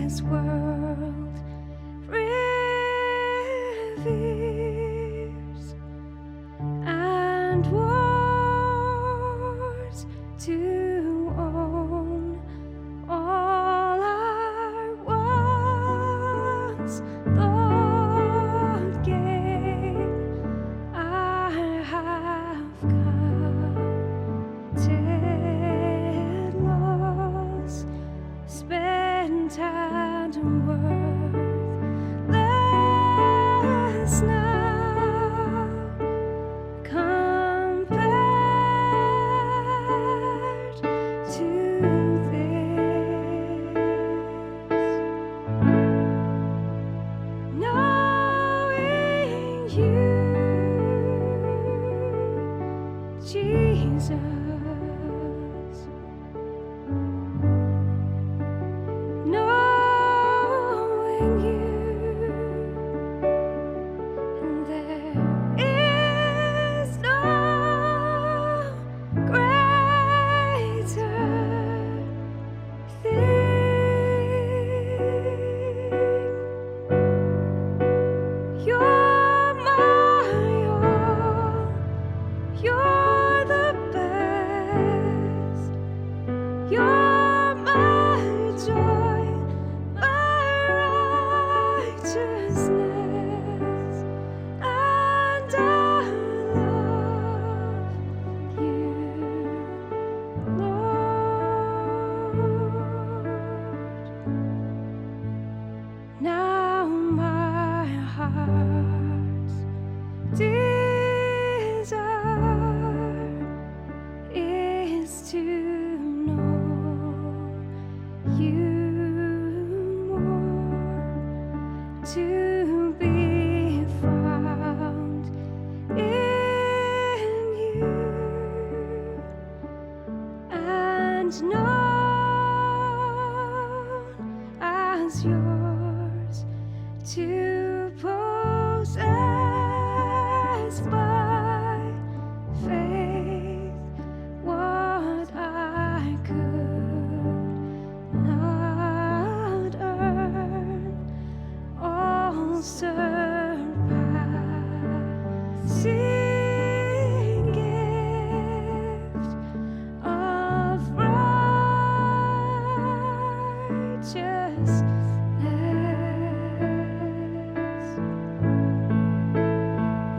this world reveres, and wars to own all our once thought gain. I have counted loss, spent and worthless now, compared to this. Knowing you, Jesus. Knowing you, there is no greater thing. You're my all, you're the best. You're my joy, my righteousness, and I love you, Lord. Now my heart's desire is to know you more, to be found in you, and known as yours, to possess by faith what I could not earn, all surpassing gift of righteousness.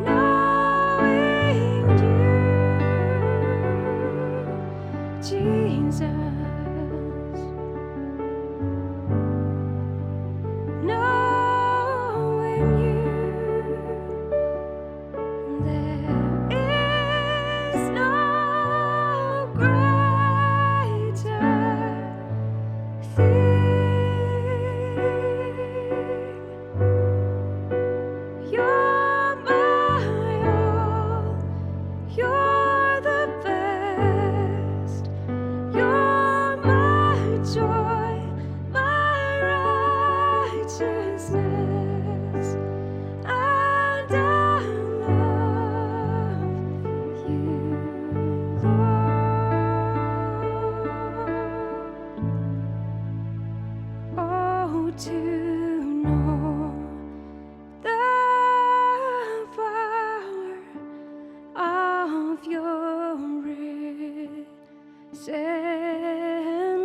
Knowing you, Jesus. Knowing you, there is no greater thing. You're my all, you're the best. You're my joy, my righteousness, and I love you, Lord. Oh, to know the power of your risen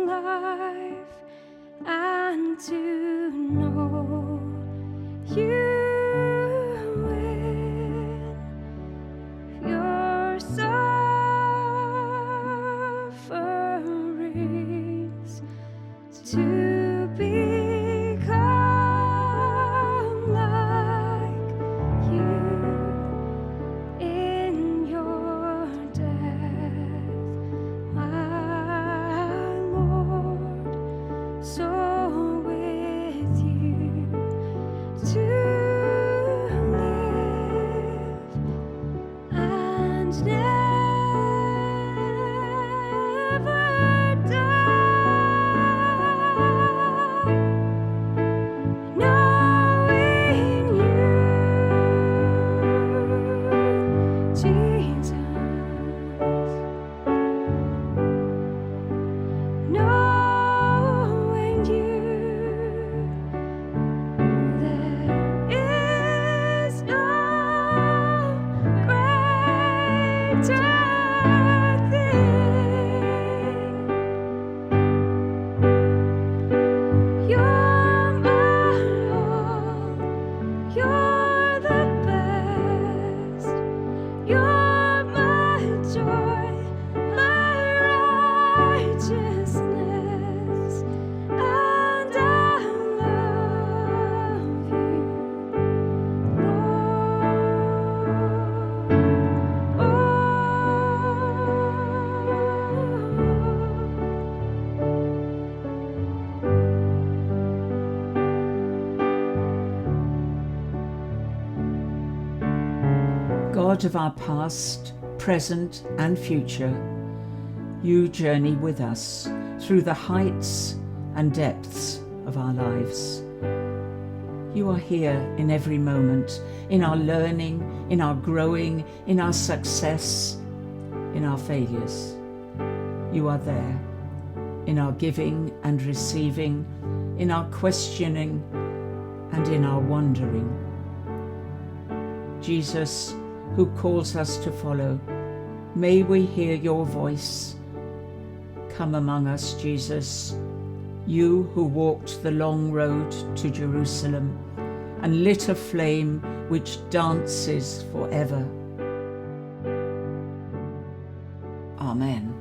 life, and to know you in your sufferings, to become like you in your death, my Lord. So with you to live and never die. God of our past, present and future, you journey with us through the heights and depths of our lives. You are here in every moment, in our learning, in our growing, in our success, in our failures. You are there, in our giving and receiving, in our questioning and in our wondering. Jesus, who calls us to follow, may we hear your voice. Come among us, Jesus, you who walked the long road to Jerusalem and lit a flame which dances forever. Amen.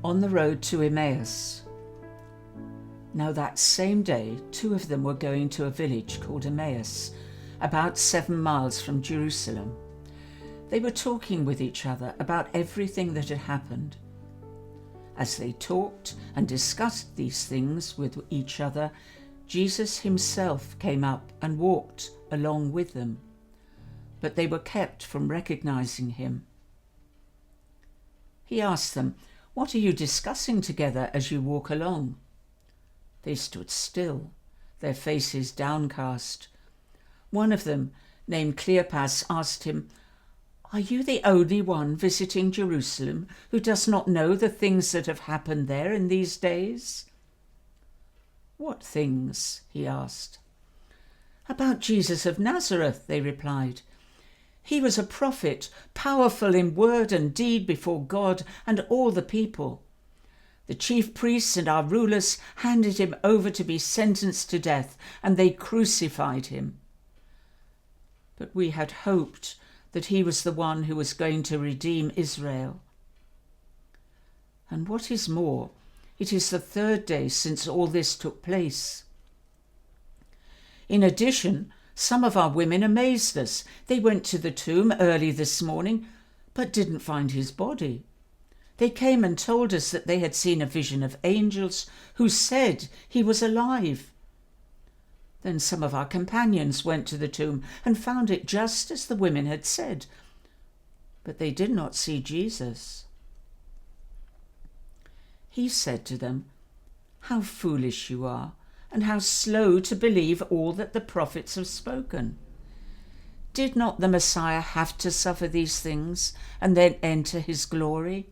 On the road to Emmaus. Now that same day, 2 of them were going to a village called Emmaus, about 7 miles from Jerusalem. They were talking with each other about everything that had happened. As they talked and discussed these things with each other, Jesus himself came up and walked along with them, but they were kept from recognizing him. He asked them, "What are you discussing together as you walk along?" They stood still, their faces downcast. One of them, named Cleopas, asked him, "Are you the only one visiting Jerusalem who does not know the things that have happened there in these days?" "What things?" he asked. "About Jesus of Nazareth," they replied. "He was a prophet, powerful in word and deed before God and all the people. The chief priests and our rulers handed him over to be sentenced to death, and they crucified him. But we had hoped that he was the one who was going to redeem Israel. And what is more, it is the 3rd day since all this took place. In addition, some of our women amazed us. They went to the tomb early this morning, but didn't find his body. They came and told us that they had seen a vision of angels who said he was alive. Then some of our companions went to the tomb and found it just as the women had said, but they did not see Jesus." He said to them, "How foolish you are, and how slow to believe all that the prophets have spoken. Did not the Messiah have to suffer these things and then enter his glory?"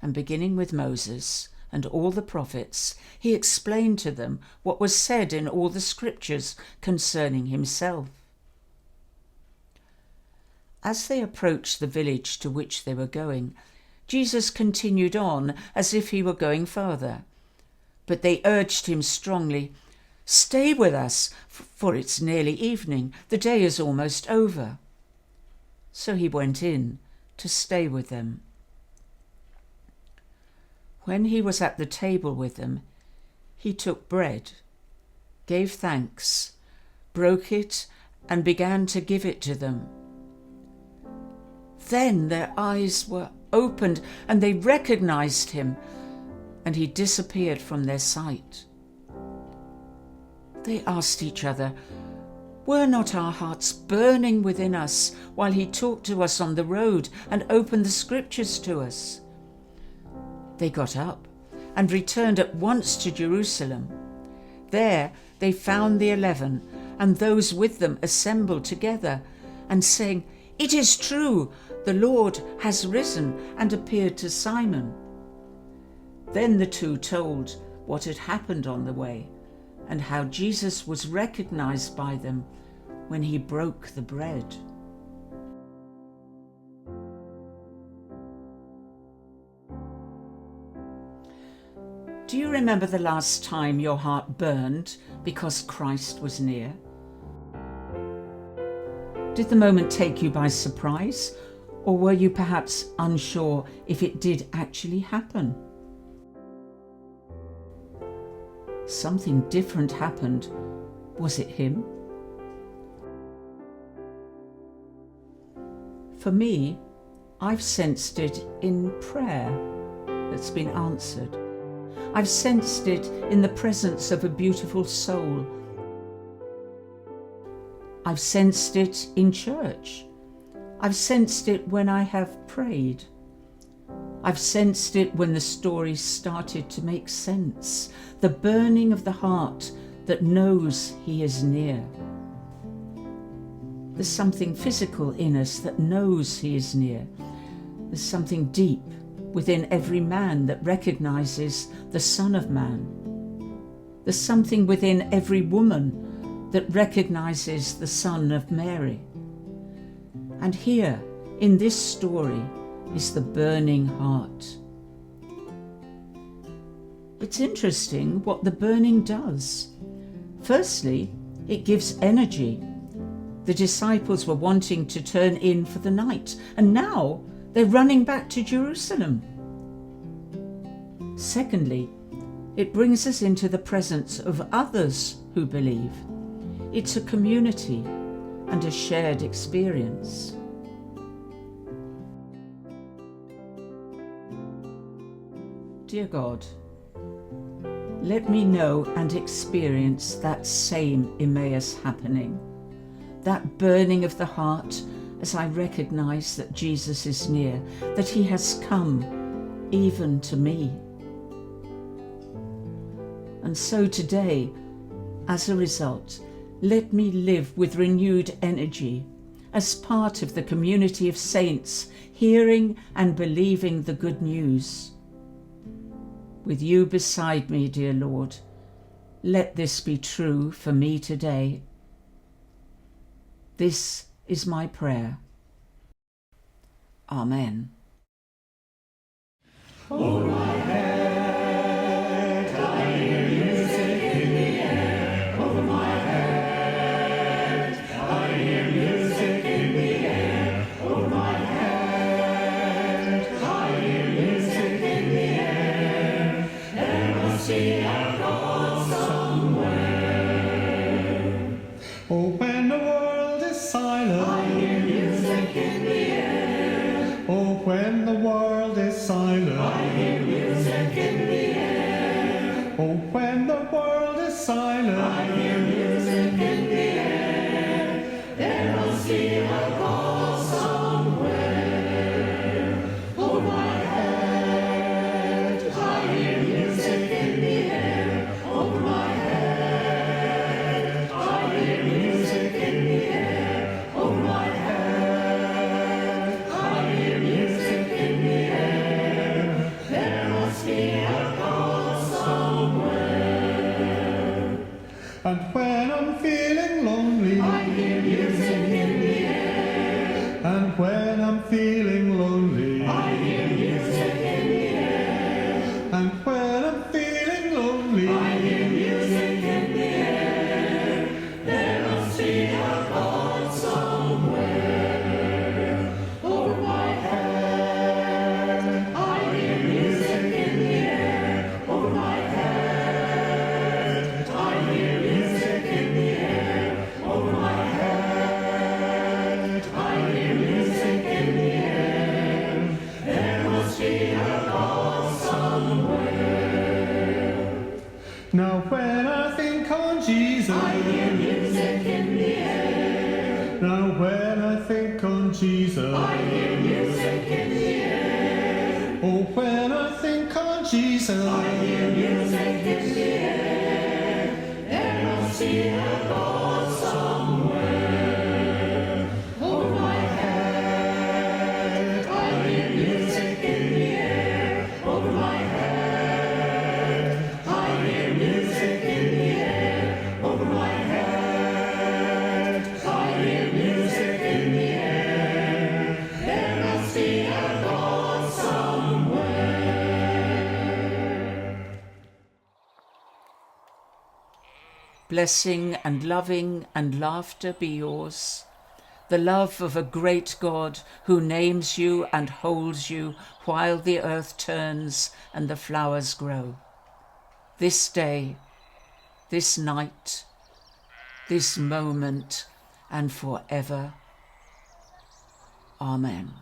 And beginning with Moses and all the prophets, he explained to them what was said in all the scriptures concerning himself. As they approached the village to which they were going, Jesus continued on as if he were going further. But they urged him strongly, "Stay with us, for it's nearly evening. The day is almost over." So he went in to stay with them. When he was at the table with them, he took bread, gave thanks, broke it, and began to give it to them. Then their eyes were opened and they recognized him, and he disappeared from their sight. They asked each other, "Were not our hearts burning within us while he talked to us on the road and opened the scriptures to us?" They got up and returned at once to Jerusalem. There they found the 11 and those with them assembled together and saying, "It is true, the Lord has risen and appeared to Simon." Then the 2 told what had happened on the way and how Jesus was recognized by them when he broke the bread. Do you remember the last time your heart burned because Christ was near? Did the moment take you by surprise, or were you perhaps unsure if it did actually happen? Something different happened. Was it him? For me, I've sensed it in prayer that's been answered. I've sensed it in the presence of a beautiful soul. I've sensed it in church. I've sensed it when I have prayed. I've sensed it when the stories started to make sense, the burning of the heart that knows he is near. There's something physical in us that knows he is near. There's something deep within every man that recognises the Son of Man. There's something within every woman that recognises the Son of Mary. And here, in this story, is the burning heart. It's interesting what the burning does. Firstly, it gives energy. The disciples were wanting to turn in for the night, and now they're running back to Jerusalem. Secondly, it brings us into the presence of others who believe. It's a community and a shared experience. Dear God, let me know and experience that same Emmaus happening, that burning of the heart as I recognise that Jesus is near, that he has come even to me. And so today, as a result, let me live with renewed energy as part of the community of saints, hearing and believing the good news. With you beside me, dear Lord, let this be true for me today. This is my prayer. Amen. Hold my head, I hear music in the air. Over my head, I hear music in the air. Over my head, I hear music in the air. There must be a God somewhere. Oh, when the world is silent, I hear music in the air. Oh, when the world is silent, I hear music in the air. Oh, when the world is silent, I hear music in the air. There must be a God somewhere. Over my head, I hear music in the air. Over my head, I hear music in the air. Over my head, I hear music in the air. There must be a God somewhere. And when I'm feeling lonely, I hear music in the air. And when I'm feeling lonely, I hear music in the air. And when I'm feeling lonely, I hear music in the air. There must be a God somewhere. Over my head, I hear music in the air. Over my head, I hear music in the air. Over my head, I hear music in the air. There must be a God somewhere. Now when I think on Jesus, I hear music in the air. Now when I think on Jesus, I hear music in the air. Oh, when I think on Jesus, I hear music in the air. There must be a God somewhere. Over my head, I hear music in the air. Over my head, I hear music in the air. Over my head, I hear music in the air. There must be a God somewhere. Blessing and loving and laughter be yours. The love of a great God who names you and holds you while the earth turns and the flowers grow. This day, this night, this moment, and forever. Amen.